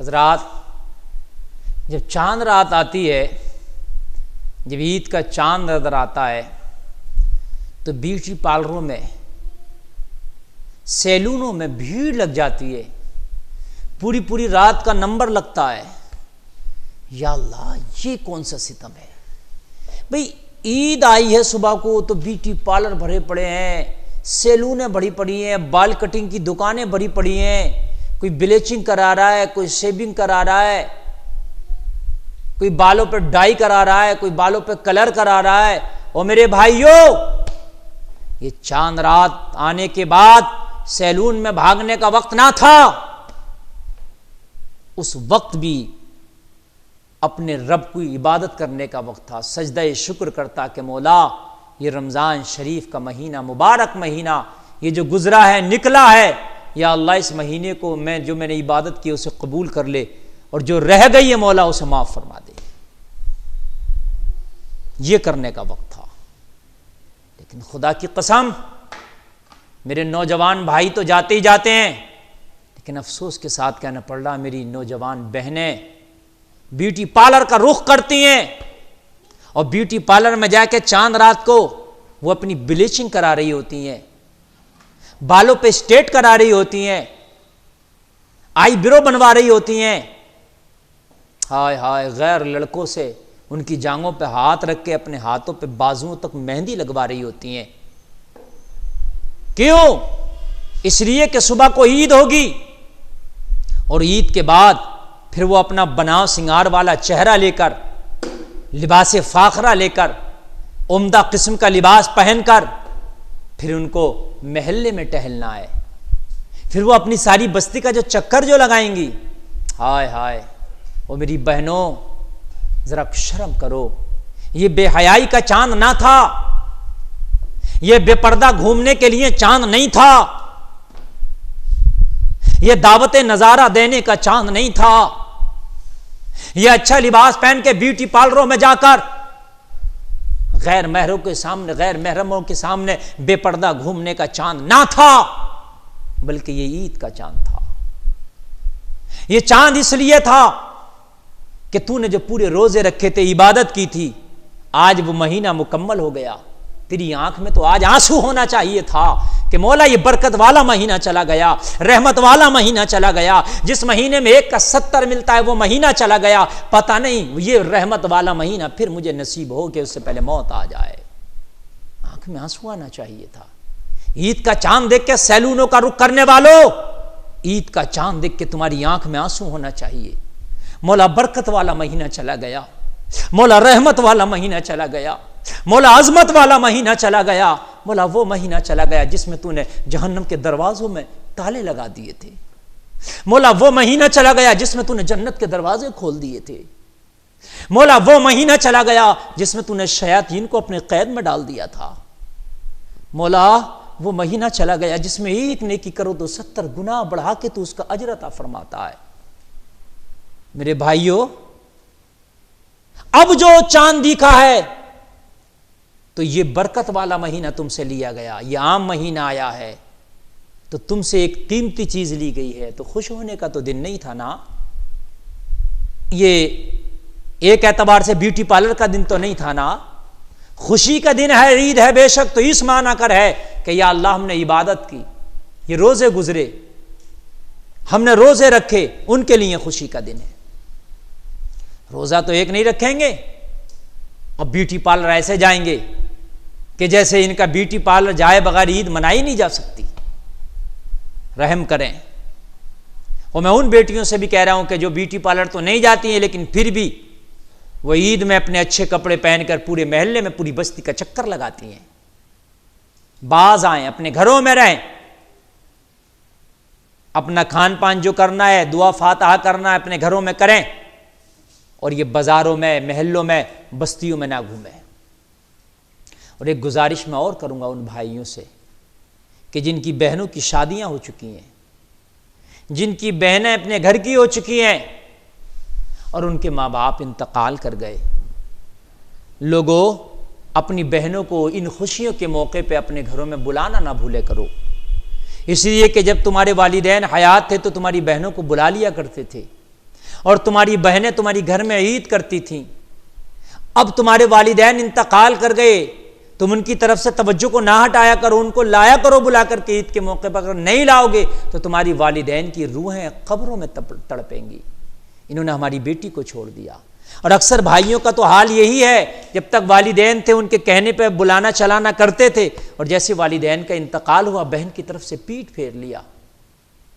حضرات، جب چاند رات آتی ہے، جب عید کا چاند نظر آتا ہے تو بیوٹی پارلروں میں، سیلونوں میں بھیڑ لگ جاتی ہے، پوری رات کا نمبر لگتا ہے۔ یا اللہ، یہ کون سا ستم ہے بھئی؟ عید آئی ہے صبح کو تو بیوٹی پارلر بھرے پڑے ہیں، سیلونیں بڑی پڑی ہیں، بال کٹنگ کی دکانیں بڑی پڑی ہیں، کوئی بلیچنگ کرا رہا ہے، کوئی شیونگ کرا رہا ہے، کوئی بالوں پہ ڈائی کرا رہا ہے، کوئی بالوں پہ کلر کرا رہا ہے۔ اور میرے بھائیوں، یہ چاند رات آنے کے بعد سیلون میں بھاگنے کا وقت نہ تھا، اس وقت بھی اپنے رب کو عبادت کرنے کا وقت تھا۔ سجدہ شکر کرتا کہ مولا، یہ رمضان شریف کا مہینہ، مبارک مہینہ، یہ جو گزرا ہے، نکلا ہے، یا اللہ اس مہینے کو جو میں نے عبادت کی اسے قبول کر لے، اور جو رہ گئی ہے مولا اسے معاف فرما دے۔ یہ کرنے کا وقت تھا، لیکن خدا کی قسم میرے نوجوان بھائی تو جاتے ہی جاتے ہیں، لیکن افسوس کے ساتھ کہنا پڑ رہا، میری نوجوان بہنیں بیوٹی پارلر کا رخ کرتی ہیں، اور بیوٹی پارلر میں جا کے چاند رات کو وہ اپنی بلیچنگ کرا رہی ہوتی ہیں، بالوں پہ اسٹیٹ کرا رہی ہوتی ہیں، آئی برو بنوا رہی ہوتی ہیں، ہائے ہائے، غیر لڑکوں سے ان کی جانگوں پہ ہاتھ رکھ کے اپنے ہاتھوں پہ بازوؤں تک مہندی لگوا رہی ہوتی ہیں۔ کیوں؟ اس لیے کہ صبح کو عید ہوگی، اور عید کے بعد پھر وہ اپنا بناؤ سنگار والا چہرہ لے کر، لباس فاخرہ لے کر، عمدہ قسم کا لباس پہن کر، پھر ان کو محلے میں ٹہلنا ہے، پھر وہ اپنی ساری بستی کا جو چکر جو لگائیں گی۔ ہائے ہائے، وہ میری بہنوں ذرا شرم کرو، یہ بے حیائی کا چاند نہ تھا، یہ بے پردہ گھومنے کے لیے چاند نہیں تھا، یہ دعوت نظارہ دینے کا چاند نہیں تھا، یہ اچھا لباس پہن کے بیوٹی پارلروں میں جا کر غیر محرموں کے سامنے بے پردہ گھومنے کا چاند نہ تھا، بلکہ یہ عید کا چاند تھا۔ یہ چاند اس لیے تھا کہ تو نے جو پورے روزے رکھے تھے، عبادت کی تھی، آج وہ مہینہ مکمل ہو گیا، تیری آنکھ میں تو آج آنسو ہونا چاہیے تھا کہ مولا یہ برکت والا مہینہ چلا گیا، رحمت والا مہینہ چلا گیا، جس مہینے میں 1 کا 70 ملتا ہے وہ مہینہ چلا گیا، پتہ نہیں یہ رحمت والا مہینہ پھر مجھے نصیب ہو کہ اس سے پہلے موت آ جائے۔ آنکھ میں آنسو آنا چاہیے تھا۔ عید کا چاند دیکھ کے سیلونوں کا رخ کرنے والوں، عید کا چاند دیکھ کے تمہاری آنکھ میں آنسو ہونا چاہیے۔ مولا برکت والا مہینہ چلا گیا، مولا رحمت والا مہینہ چلا گیا، مولا عظمت والا مہینہ چلا گیا، مولا وہ مہینہ چلا گیا جس میں تو نے جہنم کے دروازوں میں تالے لگا دیے تھے، مولا وہ مہینہ چلا گیا جس میں تو نے جنت کے دروازے کھول دیے تھے، مولا وہ مہینہ چلا گیا جس میں تو نے شیاطین کو اپنے قید میں ڈال دیا تھا، مولا وہ مہینہ چلا گیا جس میں ایک نیکی کرو تو 70 گنا بڑھا کے تو اس کا اجر عطا فرماتا ہے۔ میرے بھائیوں، اب جو چاند دکھا ہے تو یہ برکت والا مہینہ تم سے لیا گیا، یہ عام مہینہ آیا ہے تو تم سے ایک قیمتی چیز لی گئی ہے، تو خوش ہونے کا تو دن نہیں تھا نا؟ یہ ایک اعتبار سے بیوٹی پارلر کا دن تو نہیں تھا نا؟ خوشی کا دن ہے، عید ہے بے شک، تو اس معنی کر ہے کہ یا اللہ ہم نے عبادت کی، یہ روزے گزرے، ہم نے روزے رکھے، ان کے لیے خوشی کا دن ہے۔ روزہ تو ایک نہیں رکھیں گے، اب بیوٹی پارلر ایسے جائیں گے کہ جیسے ان کا بیوٹی پارلر جائے بغیر عید منائی نہیں جا سکتی۔ رحم کریں۔ اور میں ان بیٹیوں سے بھی کہہ رہا ہوں کہ جو بیوٹی پارلر تو نہیں جاتی ہیں لیکن پھر بھی وہ عید میں اپنے اچھے کپڑے پہن کر پورے محلے میں پوری بستی کا چکر لگاتی ہیں، باز آئیں، اپنے گھروں میں رہیں، اپنا کھان پان جو کرنا ہے، دعا فاتحہ کرنا ہے اپنے گھروں میں کریں، اور یہ بازاروں میں، محلوں میں، بستیوں میں نہ گھومیں۔ اور ایک گزارش میں اور کروں گا ان بھائیوں سے کہ جن کی بہنوں کی شادیاں ہو چکی ہیں، جن کی بہنیں اپنے گھر کی ہو چکی ہیں اور ان کے ماں باپ انتقال کر گئے، لوگوں اپنی بہنوں کو ان خوشیوں کے موقع پہ اپنے گھروں میں بلانا نہ بھولے کرو، اس لیے کہ جب تمہارے والدین حیات تھے تو تمہاری بہنوں کو بلا لیا کرتے تھے، اور تمہاری بہنیں تمہاری گھر میں عید کرتی تھیں، اب تمہارے والدین انتقال کر گئے، تم ان کی طرف سے توجہ کو نہ ہٹایا کرو، ان کو لایا کرو بلا کر کے عید کے موقع پر، اگر نہیں لاؤ گے تو تمہاری والدین کی روحیں قبروں میں تڑپیں گی، انہوں نے ہماری بیٹی کو چھوڑ دیا۔ اور اکثر بھائیوں کا تو حال یہی ہے، جب تک والدین تھے ان کے کہنے پہ بلانا چلانا کرتے تھے، اور جیسے والدین کا انتقال ہوا بہن کی طرف سے پیٹ پھیر لیا،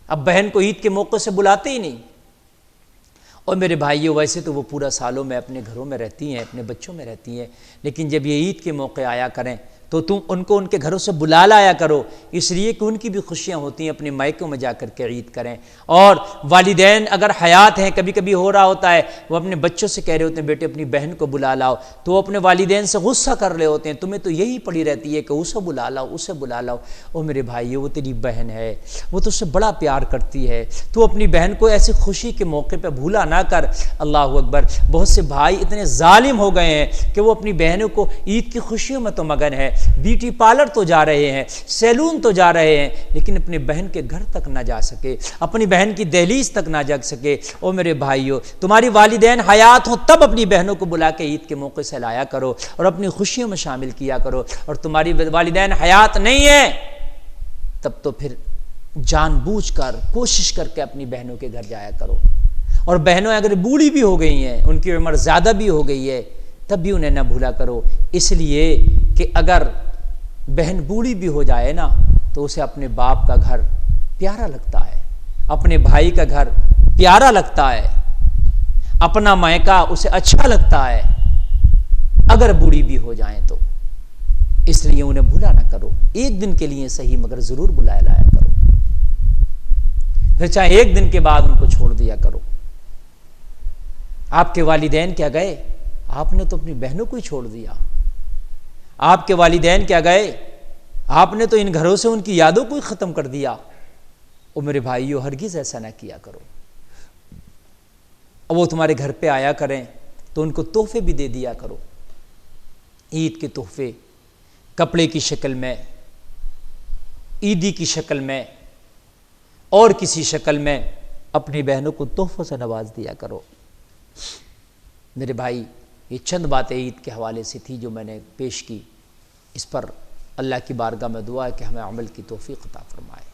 اب بہن کو عید کے موقع سے بلاتے ہی نہیں۔ اور میرے بھائیوں ویسے تو وہ پورا سالوں میں اپنے گھروں میں رہتی ہیں، اپنے بچوں میں رہتی ہیں، لیکن جب یہ عید کے موقع آیا کریں تو تم ان کو ان کے گھروں سے بلا لایا کرو، اس لیے کہ ان کی بھی خوشیاں ہوتی ہیں، اپنے مائکوں میں جا کر کے عید کریں۔ اور والدین اگر حیات ہیں، کبھی کبھی ہو رہا ہوتا ہے وہ اپنے بچوں سے کہہ رہے ہوتے ہیں بیٹے اپنی بہن کو بلا لاؤ، تو وہ اپنے والدین سے غصہ کر رہے ہوتے ہیں، تمہیں تو یہی پڑی رہتی ہے کہ اسے بلا لاؤ اسے بلا لاؤ۔ او میرے بھائیو، وہ تیری بہن ہے، وہ تو اس سے بڑا پیار کرتی ہے، تو اپنی بہن کو ایسی خوشی کے موقع پہ بھولا نہ کر۔ اللہ اکبر، بہت سے بھائی اتنے ظالم ہو گئے ہیں کہ وہ اپنی بہنوں کو عید کی خوشیوں میں تو مگن ہے، بیوٹی پارلر تو جا رہے ہیں، سیلون تو جا رہے ہیں، لیکن اپنی بہن کے گھر تک نہ جا سکے، اپنی بہن کی دہلیز تک نہ جا سکے۔ او میرے بھائیو، تمہاری والدین حیات ہوں تب اپنی بہنوں کو بلا کے عید کے موقع سے لایا کرو اور اپنی خوشیوں میں شامل کیا کرو، اور تمہاری والدین حیات نہیں ہیں تب تو پھر جان بوجھ کر کوشش کر کے اپنی بہنوں کے گھر جایا کرو۔ اور بہنوں اگر بوڑھی بھی ہو گئی ہیں، ان کی عمر زیادہ بھی ہو گئی ہے، تب بھی انہیں نہ بھولا کرو، اس لیے کہ اگر بہن بوڑھی بھی ہو جائے نا تو اسے اپنے باپ کا گھر پیارا لگتا ہے، اپنے بھائی کا گھر پیارا لگتا ہے، اپنا مائکہ اسے اچھا لگتا ہے اگر بوڑھی بھی ہو جائیں تو، اس لیے انہیں بھولا نہ کرو، ایک دن کے لیے صحیح مگر ضرور بلایا لایا کرو، پھر چاہے ایک دن کے بعد ان کو چھوڑ دیا کرو۔ آپ کے والدین کیا گئے؟ آپ نے تو اپنی بہنوں کو ہی چھوڑ دیا۔ آپ کے والدین کیا گئے؟ آپ نے تو ان گھروں سے ان کی یادوں کو ہی ختم کر دیا۔ اور میرے بھائیو، ہرگز ایسا نہ کیا کرو۔ اور وہ تمہارے گھر پہ آیا کریں تو ان کو تحفے بھی دے دیا کرو، عید کے تحفے، کپڑے کی شکل میں، عیدی کی شکل میں، اور کسی شکل میں اپنی بہنوں کو تحفوں سے نواز دیا کرو۔ میرے بھائی، یہ چند باتیں عید کے حوالے سے تھی جو میں نے پیش کی، اس پر اللہ کی بارگاہ میں دعا ہے کہ ہمیں عمل کی توفیق عطا فرمائے۔